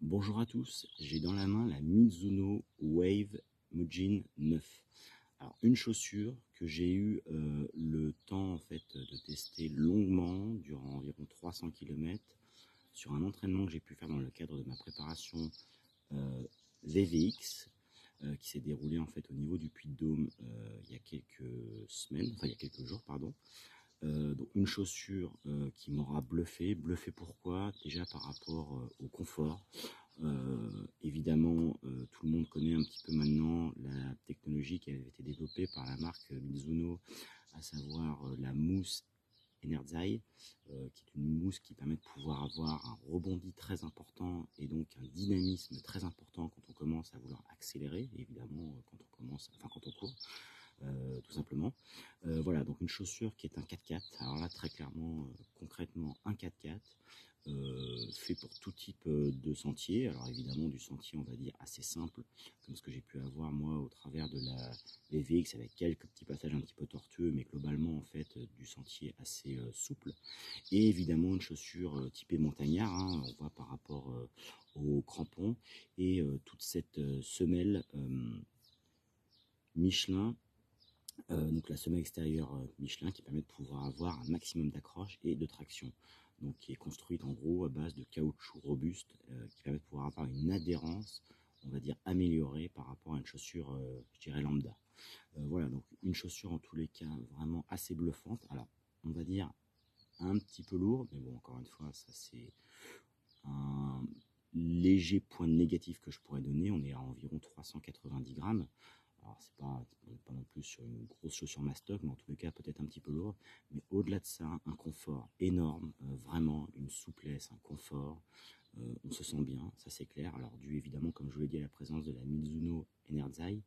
Bonjour à tous, j'ai dans la main la Mizuno Wave Mujin 9. Alors une chaussure que j'ai eu le temps en fait de tester longuement durant environ 300 km sur un entraînement que j'ai pu faire dans le cadre de ma préparation VVX qui s'est déroulé en fait au niveau du Puy-de-Dôme il y a quelques semaines, enfin il y a quelques jours pardon. Donc une chaussure qui m'aura bluffé. Bluffé pourquoi? Déjà par rapport au confort. Évidemment, tout le monde connaît un petit peu maintenant la technologie qui avait été développée par la marque Mizuno, à savoir la mousse Enerzai, qui est une mousse qui permet de pouvoir avoir un rebondi très important et donc un dynamisme très important quand on commence à vouloir accélérer, évidemment quand on court. Tout simplement. Voilà, donc une chaussure qui est un 4x4. Alors là, très clairement, concrètement, un 4x4 fait pour tout type de sentier. Alors évidemment, du sentier, on va dire, assez simple, comme ce que j'ai pu avoir moi au travers de la VVX avec quelques petits passages un petit peu tortueux, mais globalement, en fait, du sentier assez souple. Et évidemment, une chaussure typée montagnard, hein, on voit par rapport aux crampons, et toute cette semelle Michelin. Donc la semelle extérieure Michelin qui permet de pouvoir avoir un maximum d'accroche et de traction. Donc qui est construite en gros à base de caoutchouc robuste qui permet de pouvoir avoir une adhérence, on va dire améliorée par rapport à une chaussure, je dirais lambda. Voilà, donc une chaussure en tous les cas vraiment assez bluffante. Alors on va dire un petit peu lourde, mais bon encore une fois ça c'est un léger point négatif que je pourrais donner. On est à environ 390 grammes. Alors, on n'est pas non plus sur une grosse chaussure mastoc, mais en tous les cas, peut-être un petit peu lourde. Mais au-delà de ça, un confort énorme, vraiment une souplesse, un confort. On se sent bien, ça c'est clair. Alors, dû évidemment, comme je vous l'ai dit, à la présence de la Mizuno Enerzai,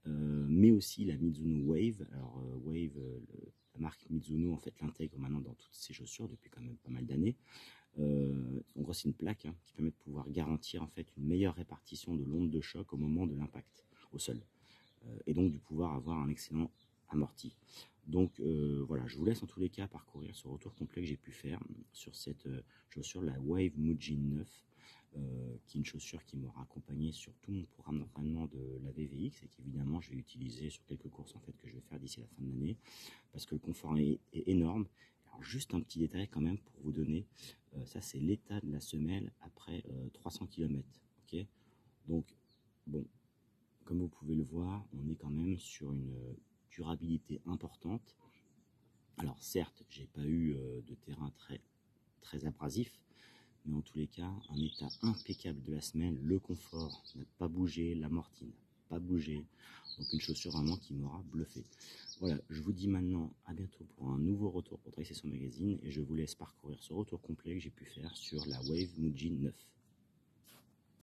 mais aussi la Mizuno Wave. Alors, Wave, la marque Mizuno, en fait, l'intègre maintenant dans toutes ses chaussures depuis quand même pas mal d'années. En gros, c'est une plaque qui permet de pouvoir garantir en fait une meilleure répartition de l'onde de choc au moment de l'impact au sol. Et donc du pouvoir avoir un excellent amorti. Donc voilà, je vous laisse en tous les cas parcourir ce retour complet que j'ai pu faire sur cette chaussure, la Wave Mujin 9, qui est une chaussure qui m'aura accompagné sur tout mon programme d'entraînement de la VVX et qu'évidemment je vais utiliser sur quelques courses en fait que je vais faire d'ici la fin de l'année parce que le confort est énorme. Alors juste un petit détail quand même pour vous donner, ça c'est l'état de la semelle après 300 km. Okay, donc bon, comme vous pouvez le voir, on est quand même sur une durabilité importante. Alors certes, j'ai pas eu de terrain très abrasif, mais en tous les cas, un état impeccable de la semelle. Le confort n'a pas bougé, l'amorti n'a pas bougé. Donc une chaussure vraiment qui m'aura bluffé. Voilà, je vous dis maintenant à bientôt pour un nouveau retour pour Tracer son magazine et je vous laisse parcourir ce retour complet que j'ai pu faire sur la Wave Mujin 9.